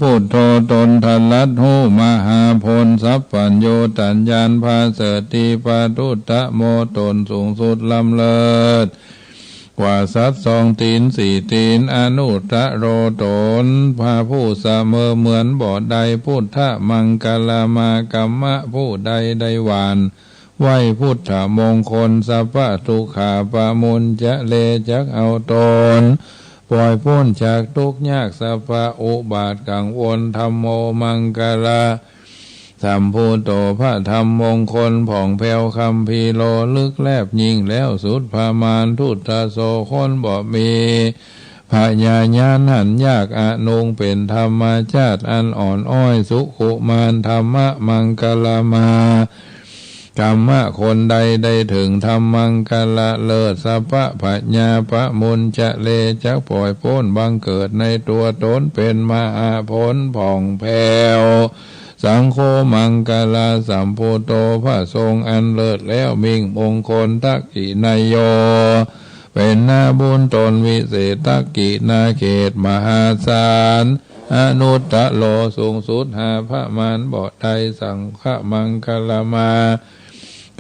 พุทโธตนทันลัดหูมหาพลสัพพัญโยตัญญาณภาเสติปาทุตตะโมตนสูงสุดลำเลิศกว่าสัตว์สองตีนสี่ตีนอนุตตรโรตนพาผู้เสมอเหมือนบ่อใดพุทธมังกลามากรรมะผู้ใดได้หวานไหวพุทธมงคลสัพพะทุกขาปะมุนจะเลจักเอาตนปล่อยพ้นจากทุกข์ยากสัพพะอุบาทกังวลธรรมโมมังกลาสัมพุโตพระธรรมมงคลผ่องแผ้วคำพีโลลึกแลบยิ่งแล้วสุดพามานทุตตะโสคนบ่มีพญาญาณหันยากอนุงเป็นธรรมชาติอันอ่อนอ้อยสุขุมานธรรมะมังกลามากรรมะคนใดได้ถึงธรรมังกลาเลิศสัพพะปัญญาพระมุนจะเลจักปล่อยพ้นบังเกิดในตัวตนเป็นมหาผลผ่องแผ้วสังโฆมังกลาสัมพุโตพระทรงอันเลิศแล้วมิ่งมงคลทักขินายโยเป็นนาบุญตนวิเศษทักขินาเขตมหาศาลอนุตตะโลสูงสุดหาพระมานบ่ใดสังฆมังกลามา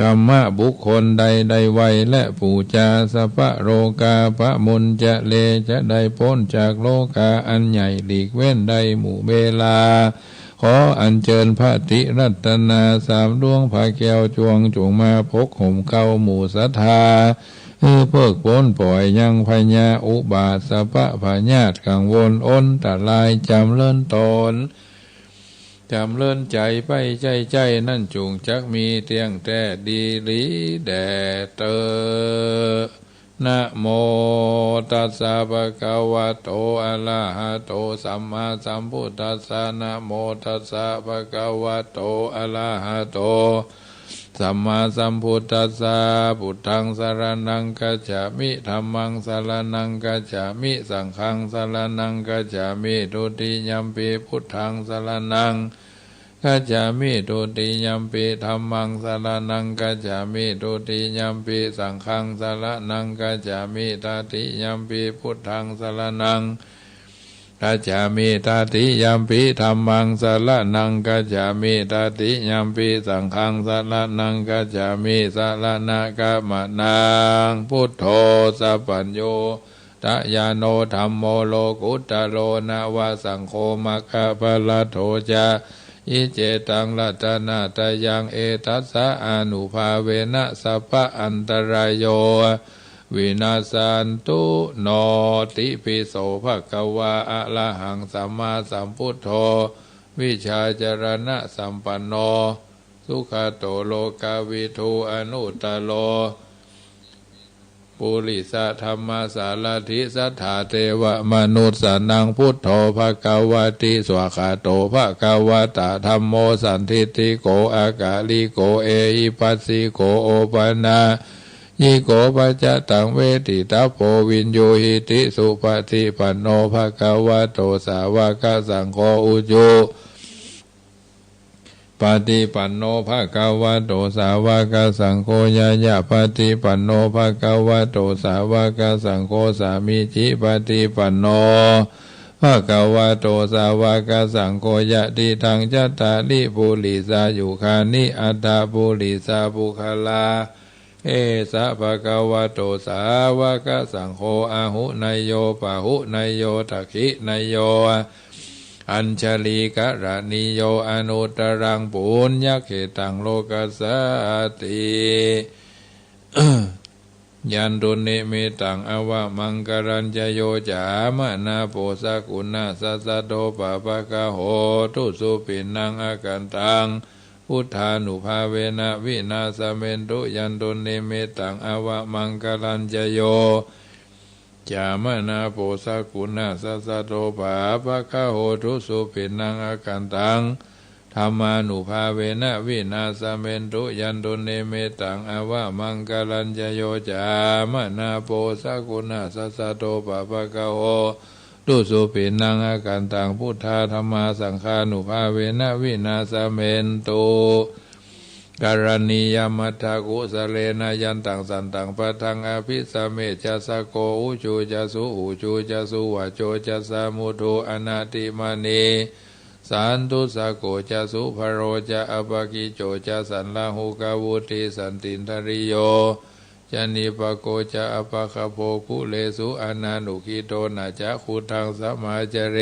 กรรมะบุคคลใดได้ไวและปูจาสัพพะโรกาพระมุนจะเลจะได้พ้นจากโลกาอันใหญ่หลีกเว้นได้หมู่เวลาขออัญเชิญพระติรัตนาสามดวงพระแก้วจวงจงมาพกห่มเก่าหมู่ศรัทธาเพิกพ้นปล่อยยังพญาอุบาทสัพพะพญาตกังวลอ้นตะลายจำเลิ่นตนจำเลิ่นใจไปใจนั่นจุงจักมีเตียงแต่ดีหลีแด่เตอนะโมตัสสะภะคะวะโตอะระหะโตสัมมาสัมพุทธัสสะนะโมตัสสะภะคะวะโตอะระหะโตสัมมาสัมพุทธัสสะพุทธังสรณังคัจฉามิธัมมังสรณังคัจฉามิสังฆังสรณังคัจฉามิทุติยัมปิพุทธังสรณังกัจจามิทุติยัมปิธัมมังสรณังกัจจามิทุติยัมปิสังฆังสรณังกัจจามิตติยัมปิพุทธังสรณังกัจจามิตติยัมปิธัมมังสรณังกัจจามิตติยัมปิสังฆังสรณังกัจจามิสรณะกัมมะนังพุทโธสัพพัญโยตยาโนธัมโมโลกุตตโรนะวะสังโฆมัคคะพละโทจาอิเจตังรัตนาตยังเอตัสสะอนุภาเวนะสัพพะอันตรายโยวินาสันตุโนติปิโสภควาอะระหังสัมมาสัมพุทโธวิชาจรณะสัมปันโนสุขโตโลกาวิทูอนุตตโลปุริสธรรมสารถิสัทธาเทวมนุษย์สนังพุทโธภควติสวขาโตภควตาธัมโมสันทิติโกอากาลิโกเอหิปัสสิโกโอปนายิโกปัจจตังเวทิตาโพวินโยหิติสุปฏิปันโนภควโตสาวกสังโฆอุจุปฏิปันโนภะคะวะโตสาวกสังโฆยะยะปฏิปันโนภะคะวะโตสาวกสังโฆสามิจิปฏิปันโนภะคะวะโตสาวกสังโฆยะติทังจัตตาริปุริสายุคานิอัตตาปุริสาภุคลาเอสะภะคะวะโตสาวกสังโฆอาหุนายโยปะหุนายโยทักขินายโยอัญชลีกะระนิโยอนุตรังปุญญเขตังโลกัสสติยันตุนิมิตังอวะมังกรัญจโยจามนาโปสกุณาสัสสะโตปะปะกะโหทุสุปินังอากันตังพุทธานุภาเวนะวินาสเมนตุยันตุนิมิตังอวะมังกรัญจโยจามนาโปสกุณาสัสสะโตปะปะกะโหทุสุปินังอากันตังธรรมานุภาเวนะวินาสเมนตุยันตุเนเมตังอวะมังกลัญจโยจามนาโปสกุณาสัสสะโตปะปะกะโหทุสุปินังอากันตังพุทธาธรรมาสังฆานุภาเวนะวินาสเมนตุ การณียมัทธกุสเลนะยันตังสันตังปะทังอภิสเมจัสสโกอุจูจัสุอุจูจัสุวะโจจัสสมุทุอนาติมณีสันตุสโกจัสุภโรจะอปกิโจจะสันลาหุกาวุติสันตินทริโยจานิปโกจะอปะคโภคุเลสุอนานุขิโตนะจะขุทังสมาจเร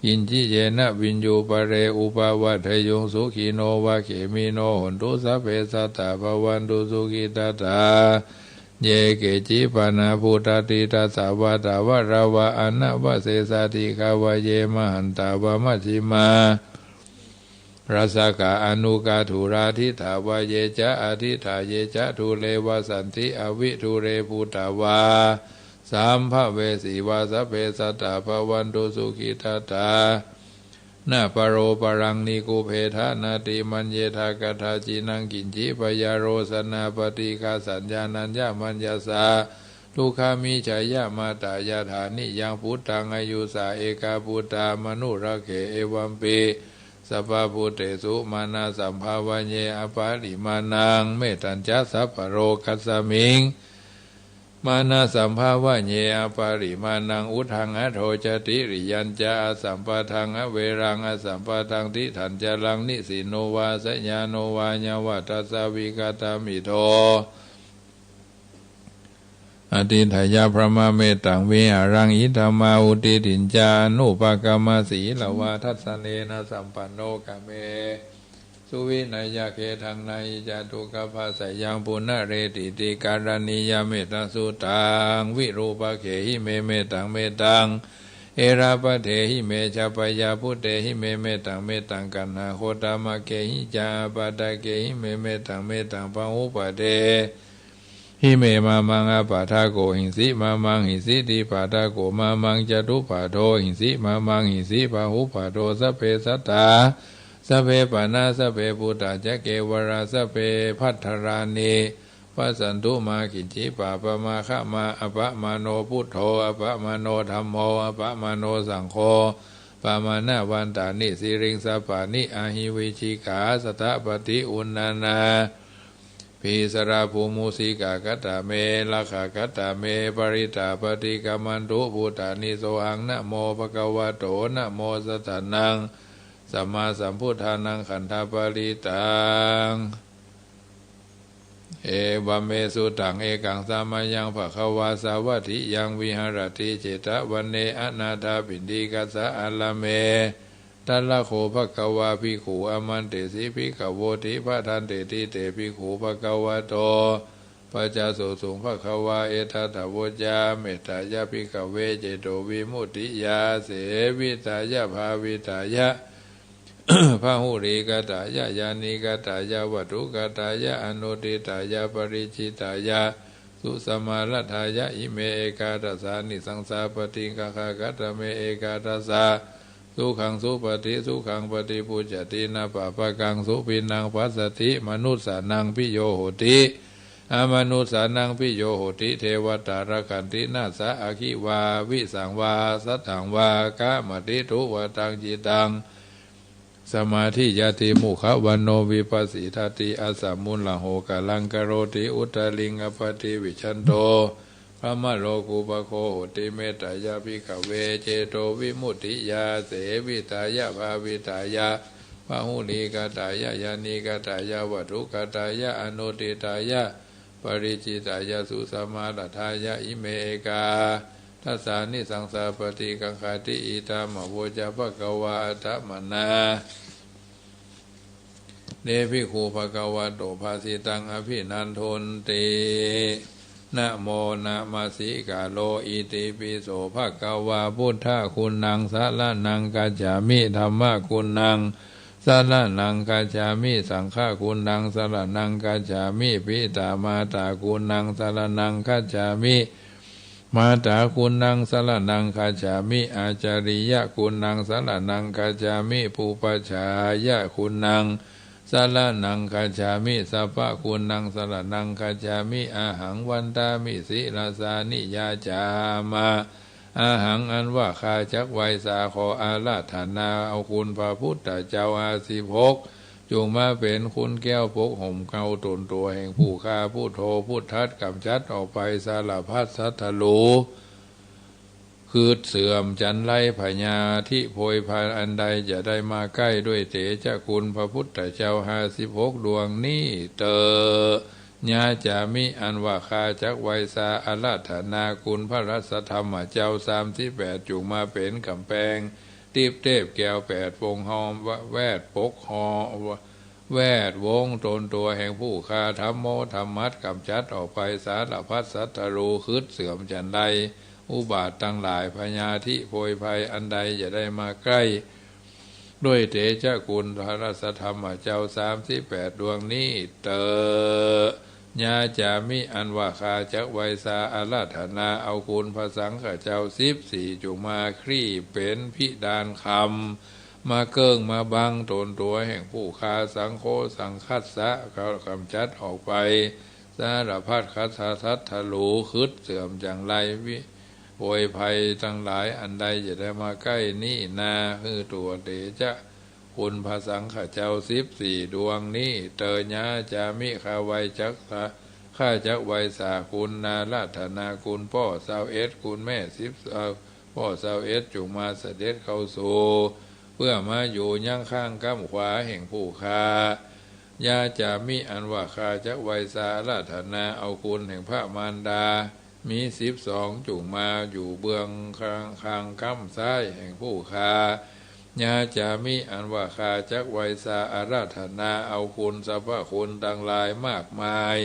อินจิเยนะวินยูปะเรอุปาวัฏยุงสุขีโนวะเขมิโนหนตุสัพเพสัตตาภวันตุสุขิตตาเยเกจิปนาภูตติตัสสะวะตาวะราวะอนะวะเสสาติคาวะเยมหันตาวะมัชฌิมารัสกะอนุกาธุราธิถาวะเยจะอธิถาเยจะทุเลวะสันติอวิทุเรภูตาวาสามภเวสีวาสเพสัตตาภวันตุสุขิตตานาปโรปรังนิกุเพทานาติมัญเยทากถาจินังกินจิปยาโรสนาปฏิฆาสัญญานัญญามัญญาสาทุกขามิจายามาตายาฐานิยังพุทธังอายุสาเอกาพุทธามนุระเขเอวัมปิสัพพะพุทเตสุมานาสัมภาวะเยอปาริมานังเมตัญจะสัพพโรกัสสมิงมานาสัมภาวะเยอปาริมานังอุทังอโทจติริยัญจะอสัมปะทังอเวรังอสัมปะทังทิทันจะลังนิสิโนวาสัญญาโนวาญวัตสาวิกตามิโทอติถายาพระมาเมตังวิหารังอิธรรมาอุติถินจานุปกรรมสีลวาทัสสเนนะสัมปันโนกะเมสุวินัยเขทังในจตุกภาสยังปุณเรติติการณียเมตสุตังวิรูปเขหิเมเมตังเมตังเอราปเทหิเมชาปยาพุเตหิเมเมตังเมตังกันหาโคตามะเกหิจาปะตะเกหิเมเมตังเมตังปะหุปเตหิเมมามังอาปาทาโกหิงสิมามังหิสิติปาทาโกมามังจตุปาโทหิงสิมามังหิสิปะหุปาโทสัพเพสัตตาสัพเพปานาสัพเพปุตตะจะเกวราสัพเพพัทธรานีปัสสันตุมากิจจิปาปมาฆะมาอปะมาโนพุทโธอปะมาโนธัมโมอปะมาโนสังโฆปามานาวันตานิสิริงสัปปานิอาหิวิชิกาสตปฏิอุณนานาภิสราภูมุสิกากตาเมลักขกตาเมปริตาปฏิกรรมันตุพุทธานิโสหังนะโมภะคะวะโตนะโมสัทธานังสัมมาสัมพุทธานังขันธปริตังเอวเมสุตังเอกังสามายังภะคะวาสาวัตถิยังวิหารติเจตวันเนอนาถาปินดิกัสสะอัลลเมตัลละโคภะคะวาภิกขุอมันเตสิภิกขโวติภะทันเตติเตภิกขุภะคะวะโตปัจจโสสุงภะคะวาเอตัทโวจาเมตตายะภิกขเวเจโตวิมุตติยาเสวิตายะภาวิตายะพาหุริกตายะยานิกตายะวัตถุกตายะอนุติตายะปริจิตายะสุสมาลัทายะอิเมเอกาทัสสานิสังสาปฏิกะคกัตเมเอกาทัสสาสุขังสุปฏิสุขังปฏิปุจจตินาปะปะกังสุปินังปัสสติมนุสสานังพิโยโหติอามนุสสานังพิโยโหติเทวตารคันตินาสะอาคิวาวิสังวาสัตถังวากะมติทุวตังจิตังสมาธิยติมุขวันโนวิปัสสิทติอาสัมมุลโหกาลังกโรติอุตลิงอปติวิชันโตพระมโลกุปโคโหติเมตตายาภิกขเวเจโตวิมุตติยาเสวิตายะภาวิตายะพาหุลีกตายะยานิกตายะวัตถุกตายะอนุติตายะปริจิตายะสุสมาลทายะอิเมเอกาทัสสานิสังสาปฏิกังคติอิตามโวจาภคะวะอัตตมนาเนภิกขุภคะวะโตภาสิตังอภินันโทนตินะโมนะมาสิกาโลอิติปิโสภคะวะพุทธคุณนังสารนังกัจฉามิธัมมะคุณนังสารนังกัจฉามิสังฆคุณนังสารนังกัจฉามิปิตามาตาคุณนังสารนังกัจฉามิมาตาคุณนังสารนังกัจฉามิอาจาริยะคุณนังสารนังกัจฉามิภูปัชฌายะคุณนังสารนังกัจฉามิสัพพะคุณนังสารนังกัจฉามิอาหังวันตามิสิลาสานิยาจามาอาหังอันว่าข้าจักไวสาขออาราธนาเอาคุณพระพุทธเจ้าอาสิภก จงมาเป็นคุณแก้วปกห่มเกาตนตัวแห่งผู้ฆ่าผู้โทผู้ทัดกำจัดออกไปสารพัดสัทธโลคือเสื่อมจันไรพญาที่โพยพานอันใดจะได้มาใกล้ด้วยเถเจ้าคุณพระพุทธเจ้า56 ดวงนี้เตอญาจะมิอันว่าคาจักไวสาอาราธนาคุณพระรัสธรรมเจ้า38จุงมาเป็นกำแพงตีบเทพแก้ว8 วงหอมแวดปกหอแวดวงตนตัวแห่งผู้คาธรรมโมธรรมัดกำจัดออกไปสารพัดสัตตรูคืดเสื่อมจันใดอุบาทตั้งหลายพญาธิโพยภัยอันใดจะได้มาใกล้ด้วยเถเจ้าคุณพระรัสธรรมเจ้า38 ดวงนี้เตอญาจามิอันว่าคาจักไวสาอาราธนาเอาคุณพระสังฆเจ้า14จุมาครี่เป็นพิดานคำมาเกิ้งมาบังตนตัวแห่งผู้คาสังโฆสังคัสสะเขากำจัดออกไปสารพัดคัสสัทธลูคืดเสื่อมจังไรวิโวยภัยทั้งหลายอันใดจะได้มาใกล้นี่นาคือตัวเดชะคุณพระสังฆเจ้า14 ดวงนี้เตญาจามิขาไวจักข้าจักไวสาคุณนาราธนาคุณพ่อ21คุณแม่พ่อ21จุมาเสด็จเข้าสู่เพื่อมาอยู่ย่างข้างก้ำขวาแห่งผู้คายาจามิอันว่าคาจักไวสาราธนาเอาคุณแห่งพระมารดามี12จุมาอยู่เบื้องข้างก้ำซ้ายแห่งผู้คายาจามิอันว่าคาจักไวสาอาราธนาเอาคุณสรรพคุณต่างหลายมากมาย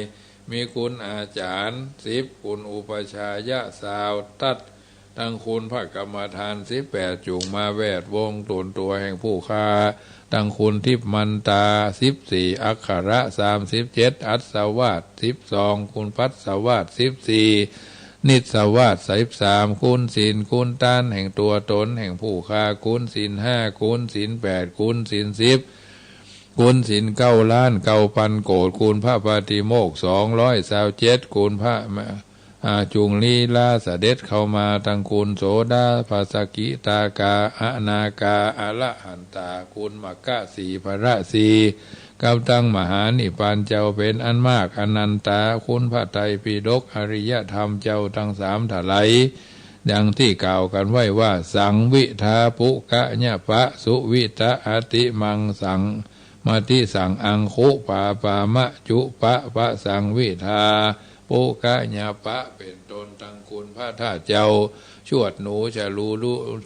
มีคุณอาจารย์10คุณอุปชายะสาวตัดตั้งคุณพระกรรมฐาน18จุงมาแวดวงตนตัวแห่งผู้คาตั้งคุณทิพมันตา14อักขระ37อัศวาส12คุณพัสวาส14นิสวาส13คุณศีลคุณต้านแห่งตัวตนแห่งผู้คาคุณศีล5คุณศีล8คุณศีล10คุณศีล9 ล้าน 9 พันโกฏคุณพระปาติโมกข์227คุณพระจุงลีลาเสด็จเข้ามาตั้งคุณโสดาภาสกิตากาอนากาอระหันตาคุณมักกะสีพระสีกับตั้งมหานิพพานเจ้าเป็นอันมากอนันตาคุณพระไตรปิฎกอริยธรรมเจ้าทั้ง3ถลายดังที่กล่าวกันไว้ว่าสังวิทาปุกะญะปะสุวิตะอติมังสังมาติสังอังคุปาปามะจุปะปะสังวิทาปุกะญะปะเป็นตนตั้งคุณพระธาตุเจ้าชวดหนูฉลู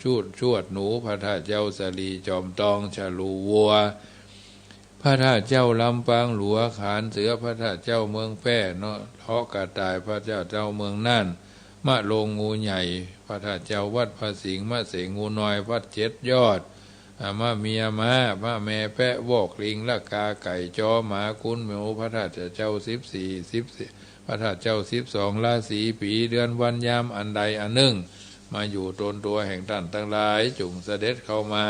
ชวดหนูพระธาตุเจ้าสลีจอมตองฉลูวัวพระธาตุเจ้าลำปางหลัวขานเสือพระธาตุเจ้าเมืองแป้เนาะทอกระต่ายพระเจ้าเมืองน่านมะโลงงูใหญ่พระธาตุเจ้าวัดพระสิงห์มะเสงงูน้อยวัด7 ยอดมาเมียมาแม่แปะวอกลิงละกาไก่จอหมาคุณหมูพระธาตุเจ้า14พระธาตุเจ้า12ราศีปีเดือนวันยามอันใดอันหนึ่งมาอยู่ตนตัวแห่งท่านทั้งหลายจุงเสด็จเข้ามา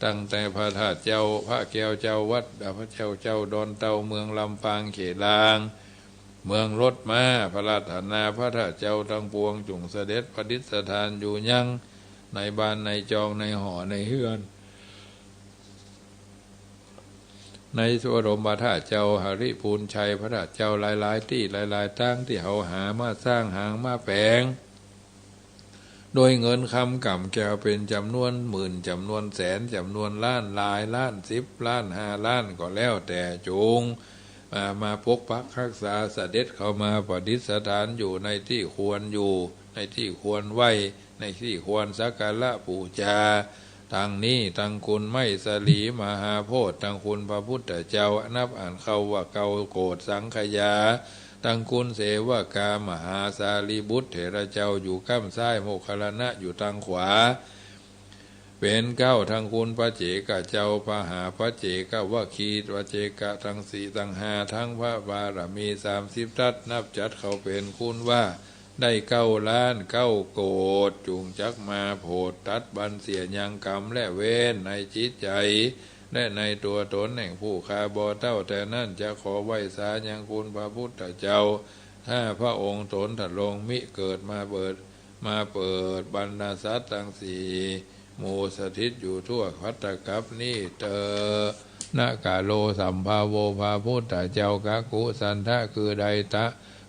ตั้งแต่พระธาตุเจ้าพระแก้วเจ้าวัดพระเจ้าดอนเตาเมืองลำปางเขลางเมืองรถมาพระราชนาพระธาตุเจ้าทั้งปวงจุงเสด็จประดิษฐานอยู่ยังในบ้านในจองในหอในเฮือนในสวรมพระธาตุเจ้าหริพูนชัยพระธาตุเจ้าหลายๆที่หลายๆตั้งที่เขาหามาสร้างหางมาแปลงโดยเงินคำกำแก้วเป็นจำนวนหมื่นจำนวนแสนจำนวนล้านหลายล้าน10 ล้าน5 ล้านก็แล้วแต่จูงมาปกปักรักษาเสด็จเข้ามาประดิษฐานอยู่ในที่ควรอยู่ในที่ควรไหวในที่ควรสักการะบูชาทางนี้ทางคุณไม่สลีมหาโพธิ์ทางคุณพระพุทธเจ้านับอ่านเขาว่าเกาโกฏสังขยาทางคุณเสวกามหาสารีบุตรเถระเจ้าอยู่ข้างซ้ายโมคคัลลานะอยู่ทางขวาเป็น9ทางคุณพระเจกเจ้าพระหาพระเจกวคีพระเจกทาง4ทาง5ทั้งพระบารมี30ทัศนับจัดเขาเป็นคุณว่าได้9 ล้าน 9 โกฏจุงจักมาโพดตัดบันเสียยังกรรมและเวรในจิตใจและในตัวตนแห่งผู้คาบอเต้าแต่นั่นจะขอไหวสายังคุณพระพุทธเจ้าถ้าพระองค์ตนถัดลงมิเกิดมาเปิดบรรดาสัตว์ทั้ง4หมู่สถิตอยู่ทั่วพัตตกัปนี้เตอ นากาโลสัมภาโวภาพุทธเจ้ากะกุสันทะคือใดตะ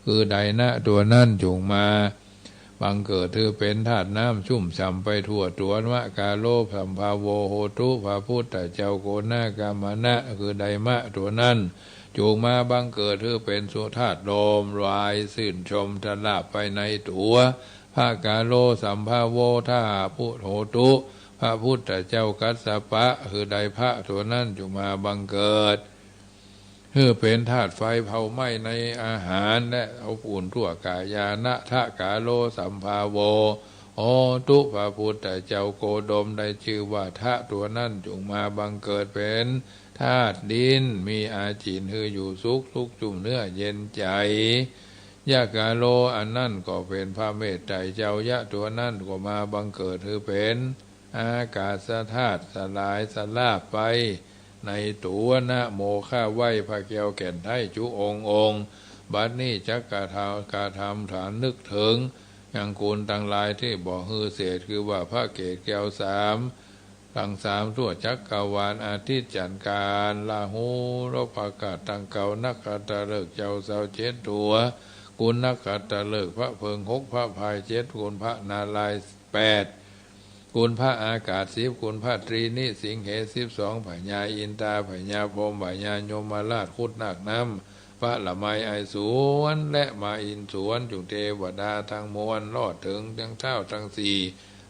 คือใดนะตัวนั่นจงมาบังเกิดถือเป็นธาตุน้ำชุ่มฉ่ำไปทั่วตัวนวะกาโลสัมภาโวโหตุภาพุทธเจ้าโกนากามนะคือใดมะตัวนั่นจงมาบังเกิดถือเป็นสุธาตุโลมรายสื่นชมทลาบไปในตัวภากาโลสัมภาโวท่าพุทโหตุพระพุทธเจ้ากัสสปะคือใดพระตัวนั้นจงมาบังเกิดคือเป็นธาตุไฟเผาไหม้ในอาหารและเอาปุ่นทั่วกายานะทะกาโลสัมภาโวโอตุพระพุทธเจ้าโกดมได้ชื่อว่าทะตัวนั้นจงมาบังเกิดเป็นธาตุดินมีอาจีนคืออยู่สุขทุกจุ่มเนื้อเย็นใจยะกาโลอันนั่นก็เป็นพระเมตไตรเจ้ายะตัวนั่นก็มาบังเกิดคือเป็นอากาศธาตุสลายสลาบไปในตัวนะโมข้าไหวพระเกียวแก่นไทยจุองค์บัดนี้จักกะทากาทำฐานนึกถึงอย่างกูลต่างหลายที่บอกฮือเศษคือว่าพระเกศแก้วสามตั้งสามทั่วจักกวาลอาทิตย์จันทร์การลาหูรบประกาศตังเก่านักขัตฤกษ์เจ้าเสาเจ็ดตัวกุลนักขัตฤกษ์พระเพิงหกพระพายเจ็ดกุลพระนาลายแปดกุลพระอากาศสิบกุลพระตรีนิสิงเห12พญาอินทราพญาพรหมพญายมราชคุดนาคน้ำพระละไมไอสวนและมาอินสวนจุเทวดาทั้งมวลรอดถึงทั้งเท่าทั้งสี่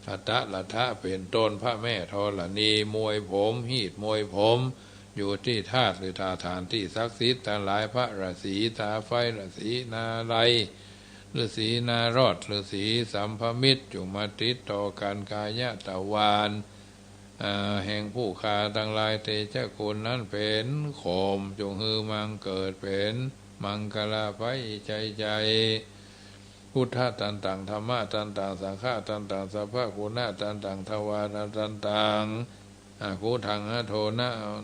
อัตตะละทะเป็นต้นพระแม่ธรณีมวยผมหีดมวยผมอยู่ที่ธาตุหรือธาฐานที่ศักดิ์สิทธิ์ทั้งหลายพระราศีตาไฟราศีนาไลฤาษีนารอดฤาษีสัมภมิตรจุมาติดต่อการกายะตะวานแห่งผู้คาทั้งหลายเตชะคุณนั้นเป็นโคมจงฮือมังเกิดเป็นมังคลาภัยใจพุทธะต่างๆธรรมะต่างๆสังฆะต่างๆสัพพะคุณะต่างๆทวารต่างๆคูทังอะโท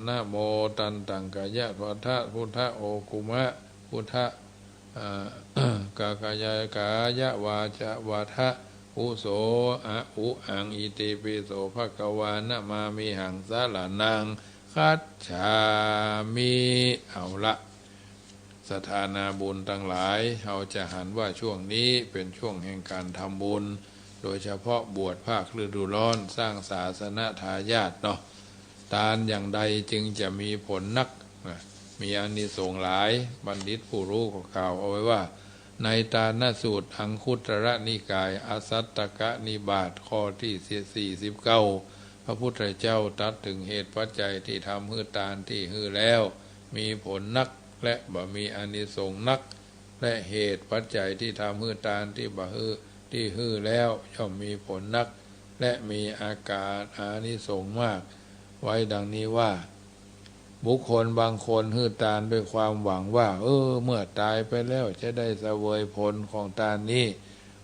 นะโมต่างๆกายะพุทธะพุทธะโอคุมะพุทธะกายะวาจาวาทะอุโสอะอุอังอิติปิโสภะคะวานะมามิหังสาลานังคัจฉามิเอาละสถานาบุญทั้งหลายเราจะหันว่าช่วงนี้เป็นช่วงแห่งการทำบุญโดยเฉพาะบวชภาคฤดูร้อนสร้างศาสนทายาทเนาะทานอย่างใดจึงจะมีผลนักมีอานิสงส์หลายบัณฑิตผู้รู้ก็กล่าวเอาไว้ว่าในตาณสูตรอังคุตรนิกายอสัตตกนิบาตข้อที่49พระพุทธเจ้าตรัสถึงเหตุปัจจัยที่ทำฮื้อตานที่ฮื้อแล้วมีผลนักและบ่มีอานิสงส์นักและเหตุปัจจัยที่ทำฮื้อตานที่บ่ฮื้อที่ฮื้อแล้วย่อมมีผลนักและมีอาการอานิสงส์มากไว้ดังนี้ว่าบุคคลบางคนฮื้อตานด้วยความหวังว่าเมื่อตายไปแล้วจะได้เสวยผลของตานนี้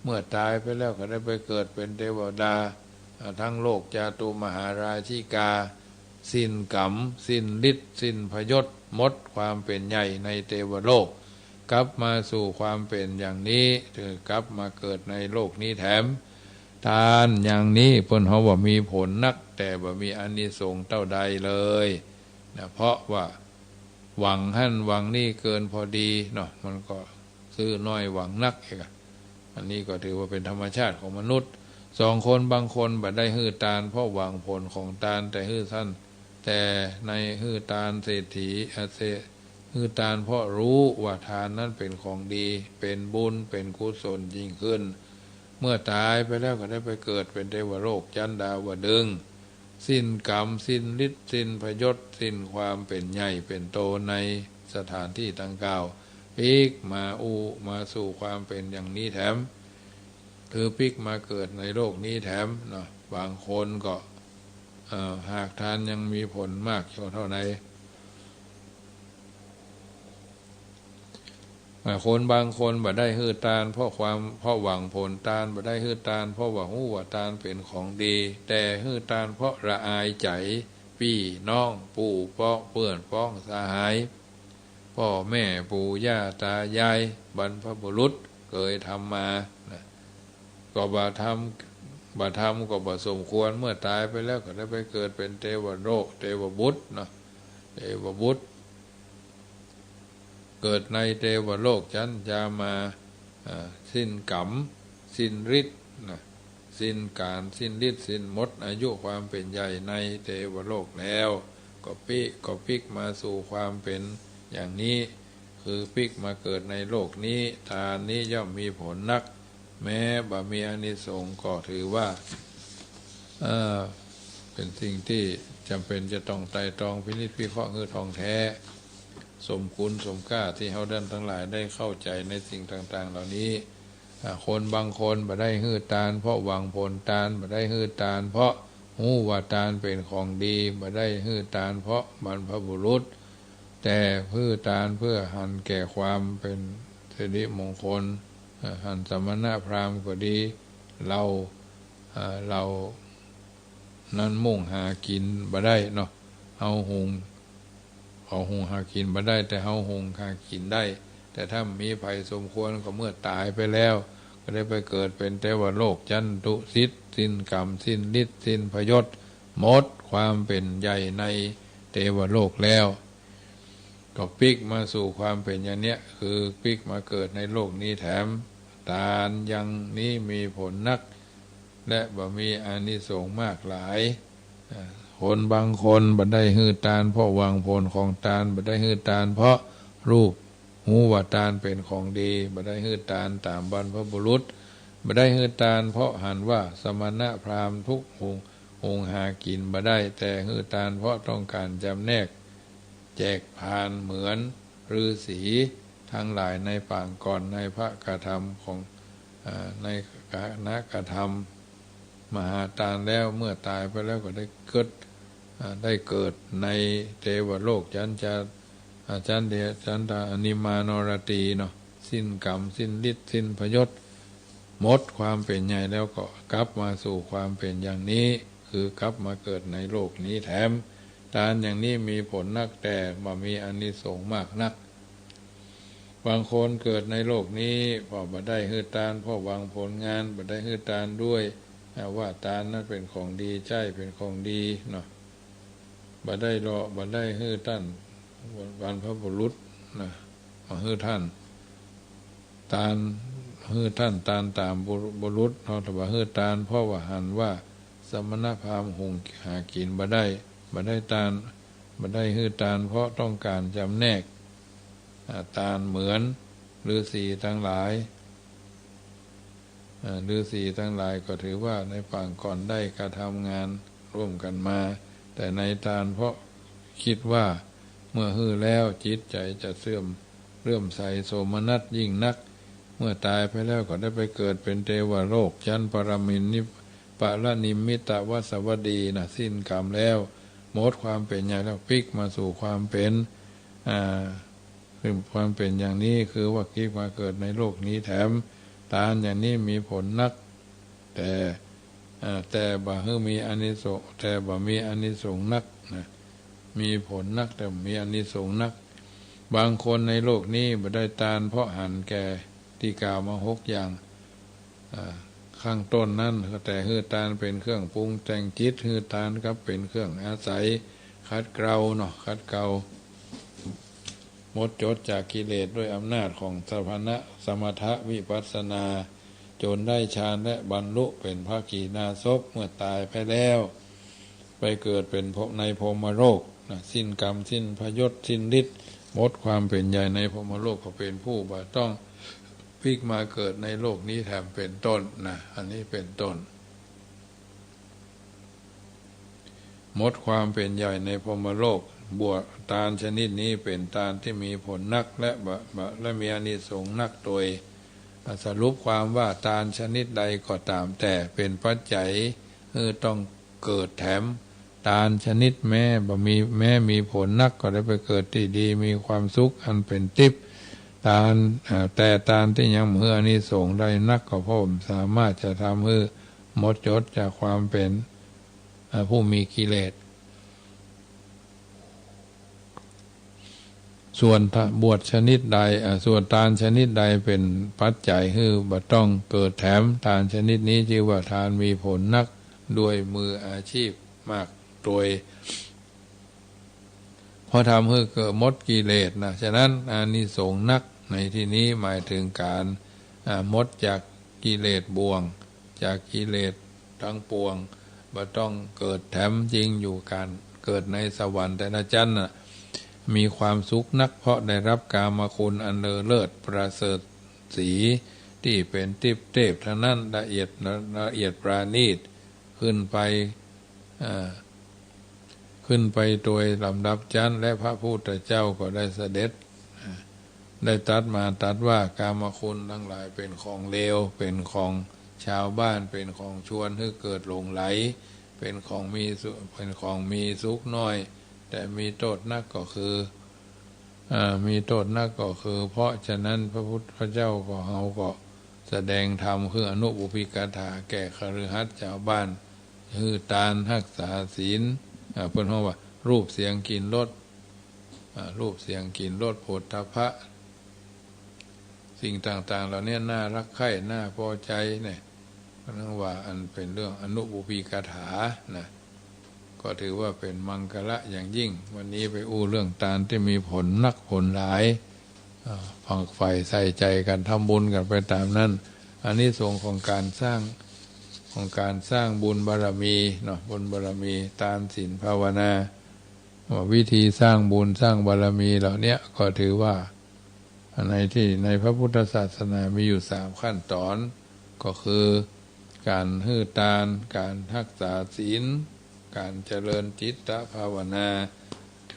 เมื่อตายไปแล้วก็ได้ไปเกิดเป็นเทวดาทั้งโลกจาตุมหาราชิกาสิ้นกรรมสิ้นฤทธิ์สิ้นพยศหมดความเป็นใหญ่ในเทวโลกกลับมาสู่ความเป็นอย่างนี้ถึงกลับมาเกิดในโลกนี้แถมทานอย่างนี้เพิ่นเขาว่ามีผลนักแต่บ่มีอานิสงส์เท่าใดเลยนะเพราะว่าหวังหั่นหวังนี่เกินพอดีเนาะมันก็ซื้อน้อยหวังนักอีกอันนี้ก็ถือว่าเป็นธรรมชาติของมนุษย์สองคนบางคนบ่ได้ฮื้อตานเพราะหวังผลของตานแต่ฮื้อสั้นแต่ในฮื้อตานเศรษฐีฮื้อตานเพราะรู้ว่าทานนั้นเป็นของดีเป็นบุญเป็นกุศลยิ่งขึ้นเมื่อตายไปแล้วก็ได้ไปเกิดเป็นเทวโลกจันดาวดึงส์สิ้นกรรมสิ้นฤทธิ์สิ้นพยศสิ้นความเป็นใหญ่เป็นโตในสถานที่ต่างกล่าวพิกมาสู่ความเป็นอย่างนี้แถมคือพิกมาเกิดในโลกนี้แถมเนาะบางคนก็หากทานยังมีผลมากเท่าไหร่คนบางคนบ่ได้ฮื้อตานเพราะหวังผลตานบ่ได้ฮื้อตานเพราะว่าฮู้ว่าตานเป็นของดีแต่ฮื้อตานเพราะละอายใจพี่น้องปู่ป้อเพื่อนพ้องสหายพ่อแม่ปู่ย่าตายายบรรพบุรุษเคยทำมาก็บ่ทำก็บ่สมควรเมื่อตายไปแล้วก็ได้ไปเกิดเป็นเทวโลกเทวบุตรเนาะ เทวบุตรเกิดในเทวโลกชั้นจะมาสิ้นกรรมสิ้นฤทธิ์สิ้นการสิ้นฤทธิ์สิ้นหมดอายุความเป็นใหญ่ในเทวโลกแล้วก็พลิกมาสู่ความเป็นอย่างนี้คือพลิกมาเกิดในโลกนี้ทานนี้ย่อมมีผลนักแม้บ่มีอานิสงส์ก็ถือว่าเป็นสิ่งที่จำเป็นจะต้องไตร่ตรองพินิจพิเคราะห์คือทองแท้สมคุณสมค่าที่เฮาท่านทั้งหลายได้เข้าใจในสิ่งต่างๆเหล่านี้คนบางคนบ่ได้ฮื้อตาลเพราะหวังผลตาลบ่ได้ฮื้อตาลเพราะฮู้ว่าตาลเป็นของดีบ่ได้ฮื้อตาลเพราะบรรพบุรุษแต่ฮื้อตาลเพื่อหันแก่ความเป็นสิริมงคลหันสมณพราหมณ์ก็ดีเรานั้นมุ่งหากินบ่ได้เนาะเฮาหุงหากินบ่ได้แต่เฮาหุงหากินได้แต่ถ้ามีภัยสมควรก็เมื่อตายไปแล้วก็ได้ไปเกิดเป็นเทวโลกจันตุสิทธิ์สิ้นกรรมสิ้นฤทธิ์สิ้นพยศหมดความเป็นใหญ่ในเทวโลกแล้วก็พลิกมาสู่ความเป็นอย่างเนี้ยคือพลิกมาเกิดในโลกนี้แถมทานยังนี้มีผลนักและบ่มีอานิสงส์มากหลายคนบางคนบ่ได้ฮื้อตาลเพราะหวังผลของตาลบ่ได้ฮื้อตาลเพราะรูปหูว่าตาลเป็นของดีบ่ได้ฮื้อตาลตามบรรพบุรุษบ่ได้ฮื้อตาลเพราะหันว่าสมณพราหมณ์ทุกหุงหากินบ่ได้แต่ฮื้อตาลเพราะต้องการจำแนกแจกพานเหมือนฤาษีทั้งหลายในปางก่อนในพระกฐรรมของในคณะกฐรรมมหาทานแล้วเมื่อตายไปแล้วก็ได้เกิดในเทวโลกจันตาอนิมานรตีเนาะสิ้นกรรมสิ้นฤทธิ์สิ้นพยศหมดความเป็นใหญ่แล้วก็กลับมาสู่ความเป็นอย่างนี้คือกลับมาเกิดในโลกนี้แถมทานอย่างนี้มีผลนักแต่บ่มีอานิสงส์มากนักบางคนเกิดในโลกนี้พอบ่ได้ฮื้อตาลเพราะหวังผลงานบ่ได้ฮื้อตาลด้วยว่าตาลนั้นเป็นของดีใจเป็นของดีเนาะบ่ได้ฮื้อท่านบรรพบุรุษนะฮื้อท่านตาลฮื้อท่านตาลตามบุรุษเนาะแต่ว่าฮื้อตาลเพราะว่าหันว่าสมณพราหมณ์หุงหากินบ่ได้ตาลบ่ได้ฮื้อตาลเพราะต้องการจำแนกตาลเหมือนฤาษีทั้งหลายฤาษีทั้งหลายก็ถือว่าในปางก่อนได้กระทำงานร่วมกันมาแต่ในทานเพราะคิดว่าเมื่อฮื้อแล้วจิตใจจะเลื่อมใสโสมนัสยิ่งนักเมื่อตายไปแล้วก็ได้ไปเกิดเป็นเทวโลกชั้นปรมินนิปะละนิมิตวสวดีนะสิ้นกรรมแล้วหมดความเป็นใหญ่แล้วพลิกมาสู่ความเป็นความเป็นอย่างนี้คือว่าพลิกมาเกิดในโลกนี้แถมทานอย่างนี้มีผลนักแต่บ่ฮื้อมีอานิสงส์แต่บ่มีอานิสงส์นักนะมีผลนักแต่มีอานิสงส์นักบางคนในโลกนี้บ่ได้ทานเพราะหันแก่ที่กล่าวมา6อย่างข้างต้นนั้นแต่ฮื้อทานเป็นเครื่องปรุงแต่งจิตฮื้อทานครับเป็นเครื่องอาศัยขัดเกลาเนาะขัดเกลาหมดจดจากกิเลสด้วยอำนาจของสมถะวิปัสสนาจนได้ฌานและบรรลุเป็นพระกีณาสพเมื่อตายไปแล้วไปเกิดเป็นในพรหมโลกสิ้นกรรมสิ้นพยศสิ้นฤทธิ์หมดความเป็นใหญ่ในพรหมโลกก็เป็นผู้บ่ต้องพลิกมาเกิดในโลกนี้แถมเป็นต้นนะอันนี้เป็นต้นหมดความเป็นใหญ่ในพรหมโลกบวชทานชนิดนี้เป็นทานที่มีผลนักและมีอานิสงส์นักโดยสรุปความว่าทานชนิดใดก็ตามแต่เป็นปัจจัยต้องเกิดแถมทานชนิดแม้มีผลนักก็ได้ไปเกิดที่ดีมีความสุขอันเป็นทิพย์แต่ทานที่ยังมีอานิสงส์ได้นักก็เพราะสามารถจะทำให้หมดจดจากความเป็นผู้มีกิเลสส่วนบวชชนิดใดส่วนทานชนิดใดเป็นปัจจัยให้บ่ต้องเกิดแถมทานชนิดนี้ชื่อว่าทานมีผลนักด้วยมืออาชีพมากโดย พอทำให้เกิดมดกิเลสนะฉะนั้นอานิสงส์นักในที่นี้หมายถึงการมดจากกิเลสบ่วงจากกิเลสทั้งปวงบ่ต้องเกิดแถมจริงอยู่การเกิดในสวรรค์แต่ละจันทร์มีความสุขนักเพราะได้รับกามคุณอันเลอเลิศประเสริฐสีที่เป็นทิพย์เทพทั้งนั้นละเอียดปราณีตขึ้นไปโดยลำดับชั้นและพระพุทธเจ้าก็ได้เสด็จได้ตรัสว่ากามคุณทั้งหลายเป็นของเลวเป็นของชาวบ้านเป็นของชวนให้เกิดหลงไหลเป็นของมีสุขน้อยแต่มีโทษนักก็คือเพราะฉะนั้นพระพุทธเจ้าก็เขาก็แสดงธรรมคืออนุบุพิกถาแก่คฤหัสถ์ชาวบ้านคือทานรักษาศีลเพิ่นว่ารูปเสียงกลิ่นรสโผฏฐัพพะสิ่งต่างๆเหล่านี้น่ารักใคร่น่าพอใจเนี่ยเพราะนั้นว่าอันเป็นเรื่องอนุบุพิกถานะก็ถือว่าเป็นมังคละอย่างยิ่งวันนี้ไปอู้เรื่องทานที่มีผลนักผลหลายฝักใฝ่ใส่ใจกันทำบุญกันไปตามนั้นอันนี้ส่งของการสร้างบุญบารมีเนาะบุญบารมีทานศีลภาวนาวิธีสร้างบุญสร้างบารมีเหล่านี้ก็ถือว่าในพระพุทธศาสนามีอยู่3ขั้นตอนก็คือการให้ทานการรักษาศีลการเจริญจิตภาวนา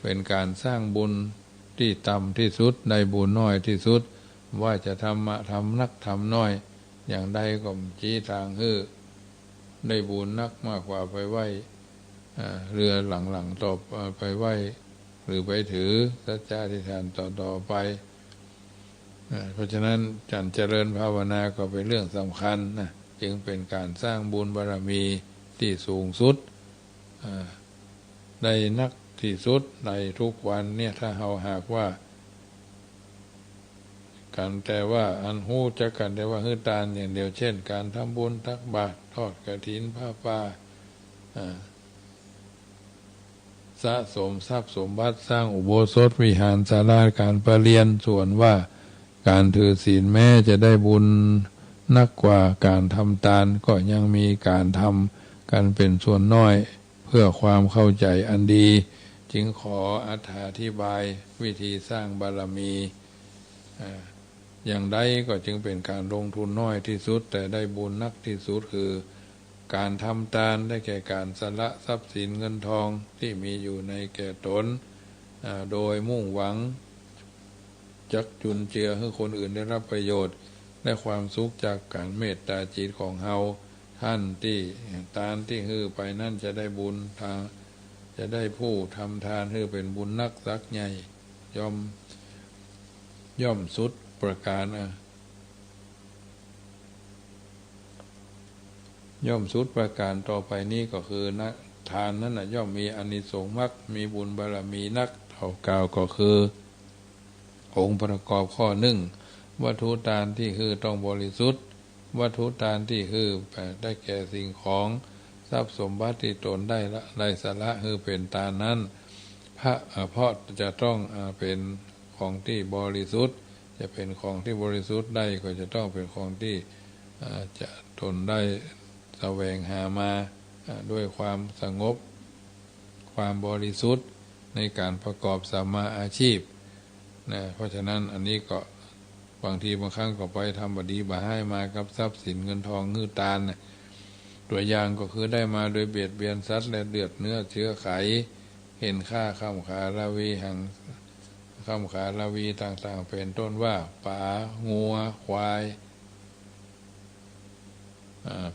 เป็นการสร้างบุญที่ต่ำที่สุดได้บุญน้อยที่สุดว่าจะทำนักทำน้อยอย่างใดก็ชี้ทางให้ได้บุญนักมากกว่าไปไหว้เรือหลังๆต่อไปไหว้หรือไปถือสัจจะอธิษฐานต่อไปเพราะฉะนั้นการเจริญภาวนาก็เป็นเรื่องสำคัญนะจึงเป็นการสร้างบุญบารมีที่สูงสุดในนักที่สุดในทุกวันเนี่ยถ้าเราหากว่ากันแต่ว่าอันหู้จะกันแต่ว่าฮือทานอย่างเดียวเช่นการทำบุญตักบาตรทอดกฐินผ้าป่าสะสมทรัพย์สมบัติสร้างอุโบสถวิหารศาลาการประเรียนส่วนว่าการถือศีลแม้จะได้บุญนักกว่าการทำทานก็ยังมีการทำกันเป็นส่วนน้อยเพื่อความเข้าใจอันดีจึงขออธิบายวิธีสร้างบารมีอย่างใดก็จึงเป็นการลงทุนน้อยที่สุดแต่ได้บุญนักที่สุดคือการทำทานได้แก่การสละทรัพย์สินเงินทองที่มีอยู่ในแก่ตนโดยมุ่งหวังจักจุนเจือให้คนอื่นได้รับประโยชน์ได้ความสุขจากการเมตตาจิตของเฮาท่านที่ทานที่ฮือไปนั่นจะได้บุญทางจะได้ผู้ทำทานฮือเป็นบุญนักสักใหญ่ย่อมสุดประการย่อมสุดประการต่อไปนี้ก็คือนะทานนั้นย่อมมีอานิสงส์มากมีบุญบารมีนักเท่ากล่าวก็คือองค์ประกอบข้อ1วัตถุทานที่คือต้องบริสุทธิ์วัตถุทานที่คือได้แก่สิ่งของทรัพย์สมบัติที่ตนได้สละคือเป็นทานนั้นเพราะจะต้องเป็นของที่บริสุทธิ์จะเป็นของที่บริสุทธิ์ได้ก็จะต้องเป็นของที่จะตนได้แสวงหามาด้วยความสงบความบริสุทธิ์ในการประกอบสัมมาอาชีพนะเพราะฉะนั้นอันนี้ก็บางครั้งก็ไปทำบดีบาให้มากับทรัพย์สินเงินทองเงินทานนะตัวอย่างก็คือได้มาโดยเบียดเบียนสัตว์และเดือดเนื้อเชื้อไขเห็นค่าข้ามขาลาวีหังข้ามขาลาวีต่างๆเป็นต้นว่าป่างัวควาย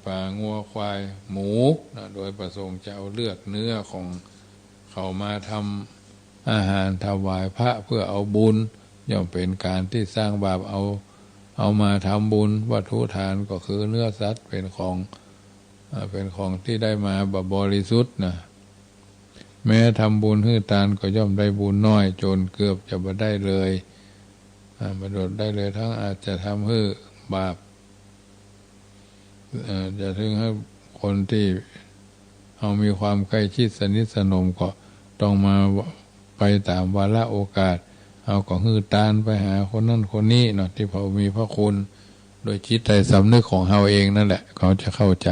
ป่างัวควายหมูนะโดยประสงค์จะเอาเลือดเนื้อของเขามาทำอาหารถวายพระเพื่อเอาบุญย่อมเป็นการที่สร้างบาปเอามาทำบุญวัตถุทานก็คือเนื้อสัตว์เป็นของที่ได้มาบริสุทธิ์นะแม้ทำบุญให้ทานก็ย่อมได้บุญน้อยจนเกือบจะบ่ได้เลยบ่ได้เลยทั้งอาจจะทำให้บาปจะถึงให้คนที่เอามีความใกล้ชิดสนิทสนมก็ต้องมา ไปตามวาระโอกาสเอาก็ฮือตานไปหาคนนั้นคนนี้เนาะที่เขามีพระคุณโดยจิตใจสำนึกของเราเองนั่นแหละเขาจะเข้าใจ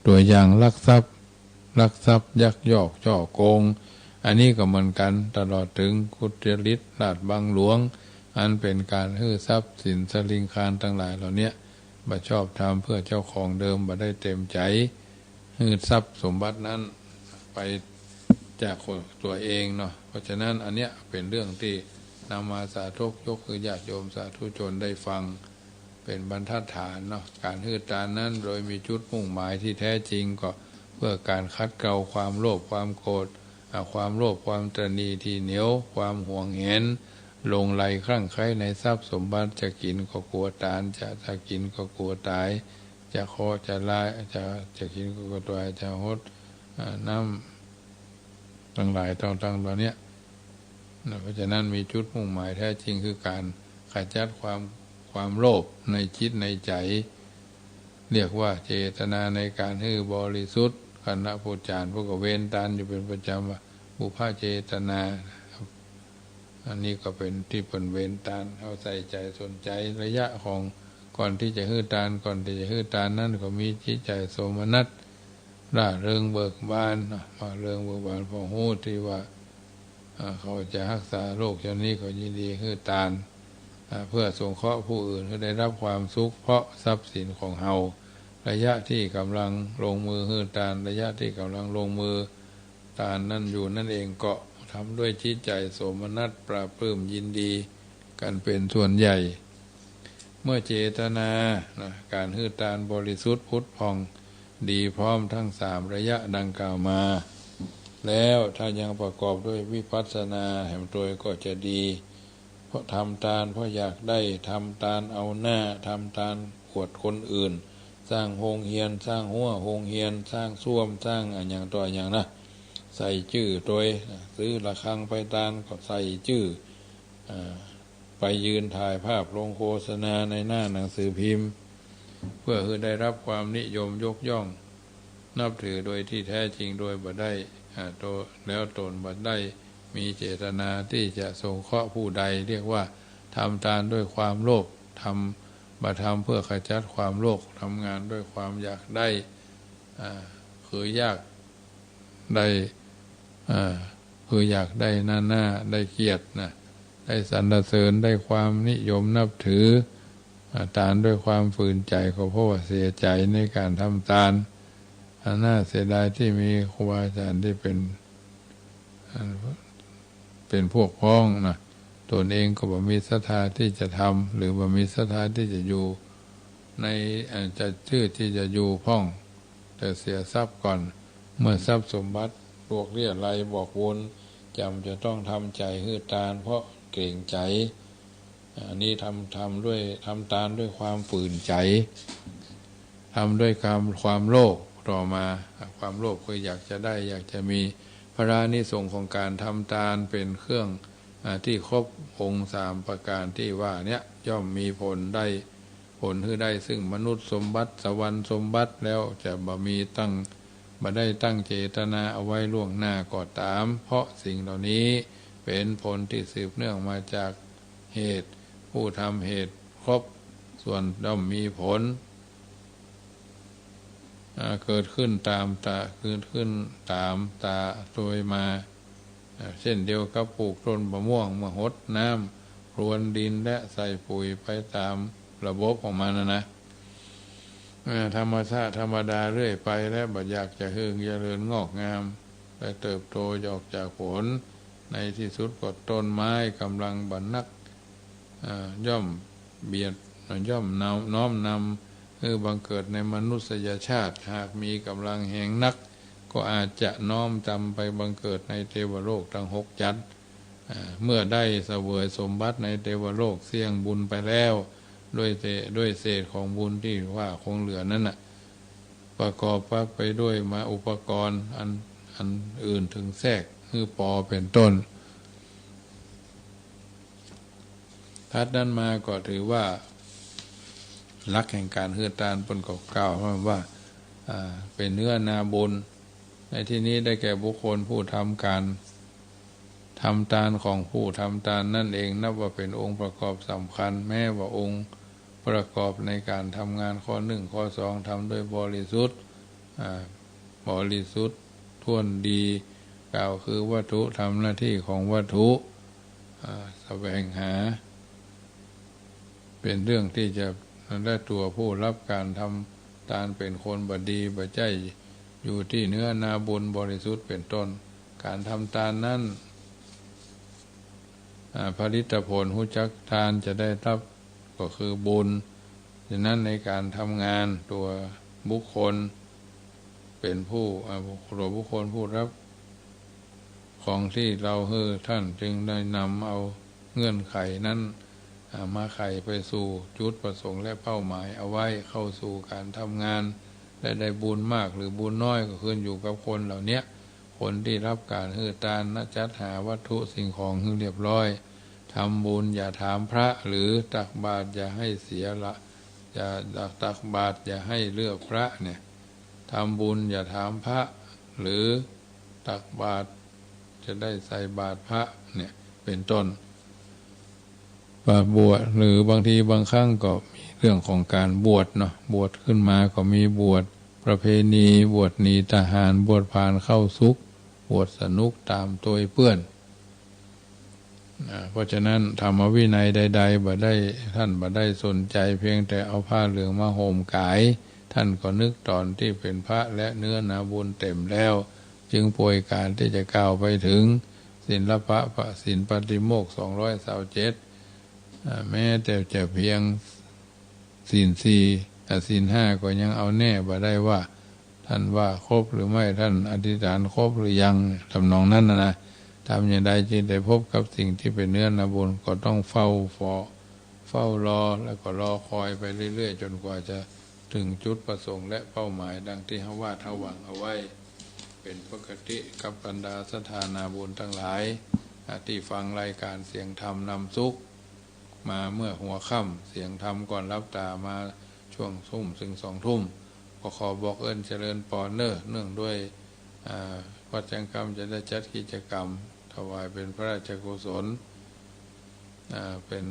ตัวอย่างลักทรัพย์ยักยอกช่อโกงอันนี้ก็เหมือนกันตลอดถึงทุจริตลาดบังหลวงอันเป็นการฮื้อทรัพย์สินสลิงคารทั้งหลายเหล่านี้บ่ชอบทำเพื่อเจ้าของเดิมบ่ได้เต็มใจฮื้อทรัพย์สมบัตินั้นไปจากตัวเองเนาะเพราะฉะนั้นอันเนี้ยเป็นเรื่องที่นำมาสาธยกคือญาติโยมสาธุชนได้ฟังเป็นบรรทัดฐานเนาะการฮื้อตานนั้นโดยมีจุดมุ่งหมายที่แท้จริงก็เพื่อการคัดเกลาความโลภความโกรธความโลภความตระหนี่ที่เหนียวความหวงแหนหลงไหลคลั่งไคล้ในทรัพย์สมบัติจะกินก็กลัวตายจะกินก็กลัวตายจะขอจะลายจะกินก็กลัวตายจะหดน้ำทั้งหลายต่างๆเหล่านี้เพราะฉะนั้นมีจุดมุ่งหมายแท้จริงคือการขจัดความโลภในจิตในใจเรียกว่าเจตนาในการให้บริสุทธิ์คณะผู้จารย์พวกเว้นตานอยู่เป็นประจำว่าบุพเจตนาอันนี้ก็เป็นที่เป็นเว้นตานเอาใส่ใจสนใจระยะของก่อนที่จะฮื้อตานนั่นก็มีจิตใจโสมนัสร่าเริงเบิกบานมาเริงเบิกบานพอหู้ที่ว่าเขาจะรักษาโรคชนิดก็ยินดีฮื้อตานเพื่อสงเคราะห์ผู้อื่นให้ได้รับความสุขเพราะทรัพย์สินของเฮาระยะที่กำลังลงมือฮื้อตานระยะที่กำลังลงมือตานนั่นอยู่นั่นเองก็ทำด้วยจิตใจโสมนัสปราบปลื้มยินดีกันเป็นส่วนใหญ่เมื่อเจตนาการฮื้อตานบริสุทธิ์พุทธพองดีพร้อมทั้งสามระยะดังกล่าวมาแล้วถ้ายังประกอบด้วยวิปัสสนาแห่งตัวก็จะดีเพราะทำทานเพราะอยากได้ทำทานเอาหน้าทำทานอวดคนอื่นสร้างโฮงเฮียนสร้างหัวโฮงเฮียนสร้างส้วมสร้างอย่างตัวอย่างนะใส่ชื่อตัวซื้อระฆังไปตานก็ใส่ชื่อไปยืนถ่ายภาพลงโฆษณาในหน้าหนังสือพิมพ์เพื่อให้ได้รับความนิยมยกย่องนับถือโดยที่แท้จริงโดยบ่ได้แล้วตนบ่ได้มีเจตนาที่จะสงเคราะห์ผู้ใดเรียกว่าทำทานด้วยความโลภทำเพื่อขจัดความโลภทำงานด้วยความอยากได้คืออยากได้คืออยากได้หน้าได้เกียรตินะได้สรรเสริญได้ความนิยมนับถือทานด้วยความฝืนใจก็เพราะว่าเสียใจในการทำทานน่าเสียดายที่มีครูบาอาจารย์ที่เป็นพวกพ้องนะตนเองก็บ่มีศรัทธาที่จะทำหรือบ่มีศรัทธาที่จะอยู่ในจะชื่อที่จะอยู่พ้องแต่เสียทรัพย์ก่อนเมื่อทรัพย์สมบัติพวกเรียอะไรบอกวนจำจะต้องทำใจฮื้อตานเพราะเกรงใจอันนี้ทำตานด้วยความฝืนใจทำด้วยความโลภต่อมาความโลภคืออยากจะได้อยากจะมีพระรานิสงส์ของการทำทานเป็นเครื่องที่ครบองค์3ประการที่ว่าเนี้ยย่อมมีผลคือได้ซึ่งมนุษย์สมบัติสวรรค์สมบัติแล้วจะบ่ได้ตั้งเจตนาเอาไว้ล่วงหน้าก็ตามเพราะสิ่งเหล่านี้เป็นผลที่สืบเนื่องมาจากเหตุผู้ทำเหตุครบส่วนย่อมมีผลเกิดขึ้นตามตาโดยมาเช่นเดียวกับปลูกต้นมะม่วงมาหดน้ำพรวนดินและใส่ปุ๋ยไปตามระบบของมันนะธรรมชาติธรรมดาเรื่อยไปและบัดอยากจะเจริญงอกงามและเติบโตออกจากผลในที่สุดก็ต้นไม้กำลังบรรนักย่อมเบียดย่อมน้อมนำบังเกิดในมนุษยชาติหากมีกำลังแห่งนักก็อาจจะน้อมจำไปบังเกิดในเทวโลกทั้ง6ชั้นเมื่อได้เสวยสมบัติในเทวโลกเสี่ยงบุญไปแล้วด้วยเศษของบุญที่ว่าคงเหลือนั้นน่ะประกอบไปด้วยมาอุปกรณ์อันอื่นถึงแทรกคือปอเป็นต้นทัดนั้นมาก็ถือว่าหลักแห่งการฮื้อตานปนกล่าวว่าเป็นเนื้อนาบุญในที่นี้ได้แก่บุคคลผู้ท ทำทานของผู้ทำทานนั่นเองนับว่าเป็นองค์ประกอบสำคัญแม้ว่าองค์ประกอบในการทำงานข้อหนึ่งข้อสองทำโดยบริสุทธิ์ท่วนดีกล่าวคือวัตถุทำหน้าที่ของวัตถุแสวงหาเป็นเรื่องที่จะได้ตัวผู้รับการทำทานเป็นคนบดีบใจอยู่ที่เนื้อนาบุญบริสุทธิ์เป็นต้นการทำทานนั้นผลิตผลหูจักทานจะได้รับก็คือบุญฉะนั้นในการทำงานตัวบุคคลเป็นผู้บุคคลผู้รับของที่เราท่านจึงได้นำเอาเงื่อนไขนั้นมาไขไปสู่จุดประสงค์และเป้าหมายเอาไว้เข้าสู่การทำงานและได้บุญมากหรือบุญน้อยก็ขึ้นอยู่กับคนเหล่านี้คนที่รับการทานจัดหาวัตถุสิ่งของให้เรียบร้อยทำบุญอย่าถามพระหรือตักบาตรอย่าให้เสียละอย่าตักบาตรอย่าให้เลือกพระเนี่ยทำบุญอย่าถามพระหรือตักบาตรจะได้ใส่บาตรพระเนี่ยเป็นต้นบวชหรือบางทีบางครั้งก็มีเรื่องของการบวชเนาะบวชขึ้นมาก็มีบวชประเพณีบวชหนีทหารบวชผ่านเข้าซุกบวชสนุกตามตัวเพื่อนเพราะฉะนั้นธรรมวินัยใดๆท่านบ่ได้สนใจเพียงแต่เอาผ้าเหลืองมาห่มกายท่านก็นึกตอนที่เป็นพระและเนื้อนาบุญเต็มแล้วจึงป่วยการที่จะก้าวไปถึงศีลปฏิโมกข์227แม้แต่จะเพียงศีล4ศีล5ก็ยังเอาแน่บ่ได้ว่าท่านว่าครบหรือไม่ท่านอธิษฐานครบหรือยังทำนองนั้นนะทำอย่างใดจึงได้พบกับสิ่งที่เป็นเนื้อนาบุญก็ต้องเฝ้ารอแล้วก็รอคอยไปเรื่อยๆจนกว่าจะถึงจุดประสงค์และเป้าหมายดังที่เขาว่าเขาหวังเอาไว้เป็นปกติกับบรรดาสถานาบุญทั้งหลายที่ฟังรายการเสียงธรรมนำสุขมาเมื่อหัวค่ำเสียงธรรมก่อนรับตามาช่วงทุ่มถึง2 ทุ่มก็ขอบอกเจริญปอนเนื่องด้วยวัดจังกรรมจะได้จัดกิจกรรมถวายเป็นพระราชกุศลเป็น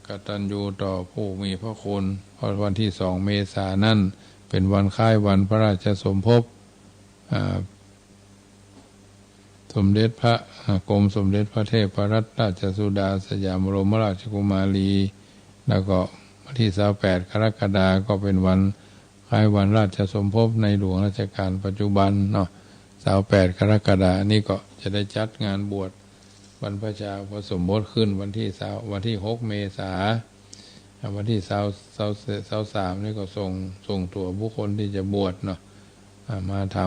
กตัญญูต่อผู้มีพระคุณเพราะวันที่2 เมษายนนั้นเป็นวันคล้ายวันพระราชสมภพสมเด็จพระกรมสมเด็จพระเทพรัตนราชสุดาสยามบรมราชกุมารีแล้วก็วันที่28 กรกฎาคมก็เป็นวันคล้ายวันราชสมภพในหลวงรัชกาลปัจจุบันเนาะ28 กรกฎาคมนี้ก็จะได้จัดงานบวชบรรพชาอุปสมบทขึ้นวันที่6 เมษายนวันที่23นี่ก็ส่งตัวบุคคลที่จะบวชเนาะมาท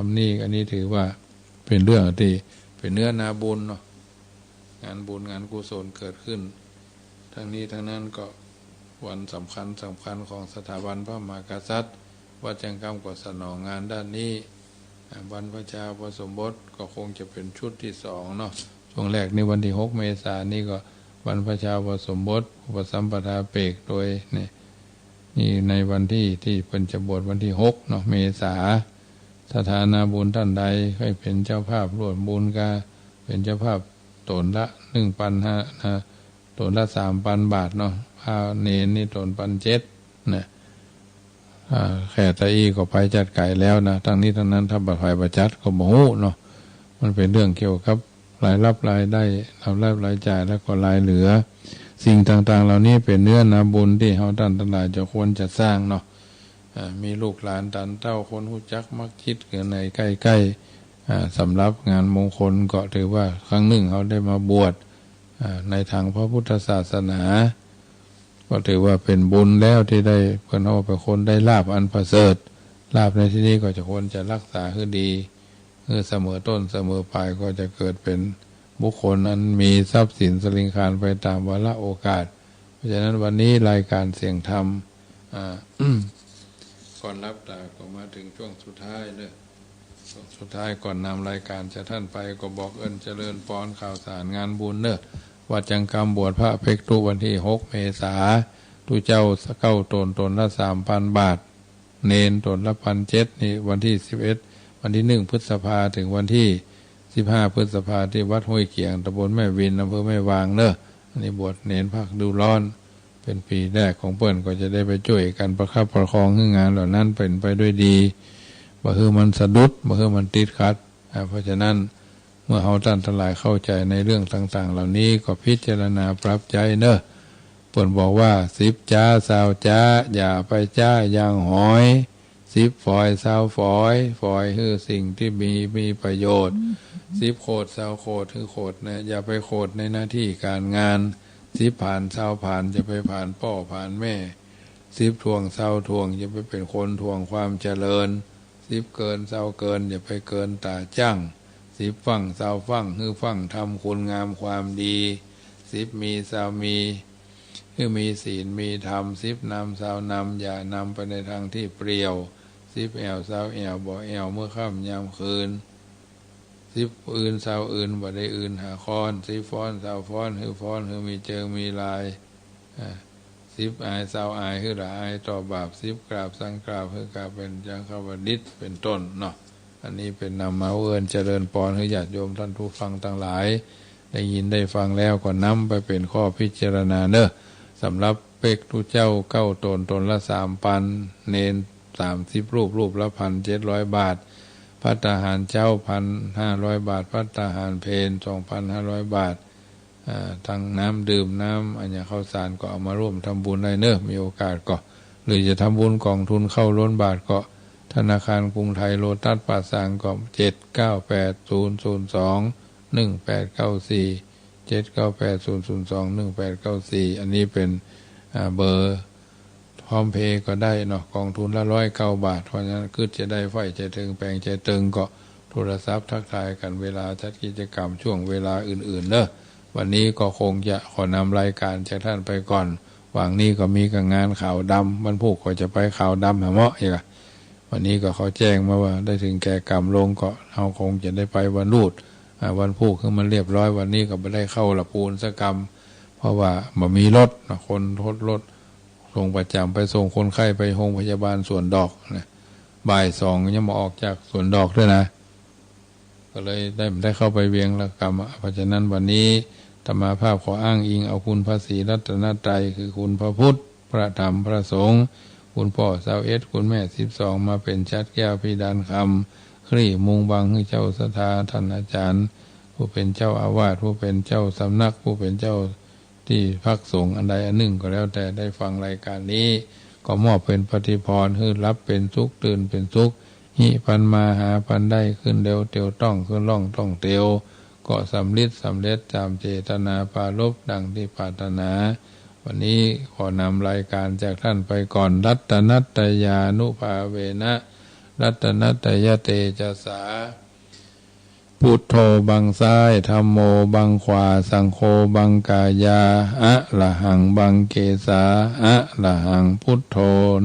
ำนี่อันนี้ถือว่าเป็นเรื่องที่เป็นเนื้อนาบุญเนาะงานบุญงานกุศลเกิดขึ้นทั้งนี้ทั้งนั้นก็วันสำคัญของสถาบันพระมหากษัตริย์วัดจังกรรมก็สนองงานด้านนี้บรรพชาอุปสมบทก็คงจะเป็นชุดที่2เนาะช่วงแรกนี่วันที่6 เมษายนนี่ก็บรรพชาอุปสมบทอุปสัมปทาเปกโดยนี่ในวันที่เพิ่นจะบวชวันที่6เนาะเมษายนสถานาบุญท่านใดให้เป็นเจ้าภาพร่วมบุญก็เป็นเจ้าภาพตนละ 1,500 ตนละ 3,000 บาทเนาะพาเนรนี่ตน 1,700นะแค่ตะอีก็ไปจัดไก่แล้วนะทั้งนี้ทั้งนั้นถ้าบัดไฟประจัดก็บ่ฮู้เนาะมันเป็นเรื่องเกี่ยวกับรายรับรายได้รับรายจ่ายแล้วก็รายเหลือสิ่งต่างๆเหล่านี้เป็นเนื้อนาบุญที่เฮาท่านทั้งหลายจะควรจะสร้างเนาะมีลูกหลานตันเต้าคนฮู้จักมักคิดกันในใกล้ๆสำหรับงานมงคลก็ถือว่าครั้งหนึ่งเขาได้มาบวชในทางพระพุทธศาสนาก็ถือว่าเป็นบุญแล้วที่ได้เพิ่นเอาไปคนได้ลาภอันประเสริฐลาภในที่นี้ก็จะควรจะรักษาให้ดีเสมอต้นเสมอปลายก็จะเกิดเป็นบุคคลนั้นมีทรัพย์สินสลิงคารไปตามวาระโอกาสเพราะฉะนั้นวันนี้รายการเสียงธรรมก่อนรับตาก็มาถึงช่วงสุดท้ายเลยสุดท้ายก่อนนำรายการจะท่านไปก็บอกเจริญพรข่าวสารงานบุญวัดจังกรรมบวชพระภิกษุวันที่6 เมษายนตุเจ้าเก้าตนละ 3,000 บาทเนนตนละ 1,700นี่วันที่11วันที่1 พฤษภาถึงวันที่ 15 พฤษภาที่วัดห้วยเกียงตำบลแม่วินอำเภอแม่วางเนอะอันนี้บวชเนนภาคดูร้อนเป็นปีแรกของเปิ้นก็จะได้ไปช่วยกันประคับประคองให้งานเหล่านั้นเป็นไปด้วยดีบ่คือมันสะดุดบ่คือมันติดขัดเพราะฉะนั้นเมื่อเฮาท่านทั้งหลายเข้าใจในเรื่องต่างๆเหล่านี้ก็พิจารณาปรับใจเนอะเปิ้นบอกว่า10 จ้า20 จ้าอย่าไปจ้าอย่างหอย10 ฝอย20 ฝอยฝอยคือสิ่งที่มีประโยชน์10 โคตร20 โคตรคือโคตรเนี่ยอย่าไปโคตรในหน้าที่การงาน10 ผ่าน20 ผ่านจะไปผ่านพ่อผ่านแม่10 ทวง20 ทวงจะไปเป็นคนทวงความเจริญ10 เกิน20 เกินอย่าไปเกินตาจั่ง10 ฟัง20 ฟังคือฟังทำคุณงามความดี10 มี20 มีคือมีศีลมีธรรม10 นำ20 นำอย่านำไปในทางที่เปรี่ยว10 แอว20 แอวบ่แอวเมื่อค่ำยามคืน10 อื่น20 อื่นบ่ได้อื่นหาค้อน10 ฟ้อน20 ฟ้อนคือฟ้อนคือมีเจิงมีลาย10 อาย20 อายคือละอายต่อบาป10 กราบสังกราบคือกราบเป็นจังคบดิษเป็นต้นเนาะอันนี้เป็นนำมาเอิ้นเจริญพรให้ญาติโยมท่านผู้ฟังทั้งหลายได้ยินได้ฟังแล้วก็นำไปเป็นข้อพิจารณาเนอะสำหรับเป็กทุเจ้า9 ตนละ 3,000 เนน30 รูปละ 1,700 บาทภัตตาหารเจ้า 1,500 บาทภัตตาหารเพล 2,500 บาททั้งน้ำดื่มน้ำอันอย่างข้าวสารก็เอามาร่วมทำบุญได้เนอะมีโอกาสก็หรือจะทำบุญกองทุนเข้าล้นบาทก็ธนาคารกรุงไทยโลตัสป่าซางก็7980021894 7980021894อันนี้เป็นเบอร์พร้อมเพย์ก็ได้เนาะกองทุนละ109 บาทเพราะฉะนั้นคือจะได้ไฟใจถึงแปลงใจตึงก็โทรศัพท์ทักทายกันเวลาจัดกิจกรรมช่วงเวลาอื่นๆเนอะวันนี้ก็คงจะขอนำรายการจากท่านไปก่อนวางนี้ก็มีกับงานข่าวดำวันพุธก็จะไปข่าวดำหาเหมาะอีกวันนี้ก็เขาแจ้งมาว่าได้ถึงแก่กรรมลงก็เราคงจะได้ไปวันรูดวันพุธคือมันเรียบร้อยวันนี้ก็ไม่ได้เข้าละปูนสักกรรมเพราะว่าบ่มีรถคนรถส่งประจำไปส่งคนไข้ไปโรงพยาบาลสวนดอกนะบ่าย2ยังมาออกจากสวนดอกด้วยนะก็เลยได้เข้าไปเวียงละกรรมเพราะฉะนั้นวันนี้ธรรมาภาพขออ้างอิงเอาคุณพระศรีรัตนตรัยคือคุณพระพุทธพระธรรมพระสงฆ์คุณพ่อ21คุณแม่12มาเป็นชัดแก้วพิดานคำคลี่มุงบังให้เจ้าสถาท่านอาจารย์ผู้เป็นเจ้าอาวาสผู้เป็นเจ้าสำนักผู้เป็นเจ้าที่พักสงฆ์อันใดอันหนึ่งก็แล้วแต่ได้ฟังรายการนี้ก็มอบเป็นปฏิพรคือรับเป็นสุขตื่นเป็นสุขหิปันมาหาปันได้ขึ้นเร็วเตียวต้องขึ้นล่องต้องเตียวก็สำเร็จตามเจตนาปารภดังที่ปรารถนาวันนี้ขอนำรายการจากท่านไปก่อนรัตนัตยานุภาเวนะรัตนัตยเตจสาพุทโธบังซ้ายธัมโมบังขวาสังโฆบังกายาอะระหังบังเกสาอะระหังพุทโธ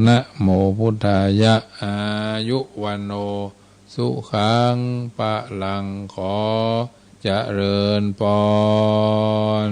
นะโมพุทธายะอายุวันโนสุขังปะลังขอเจริญพร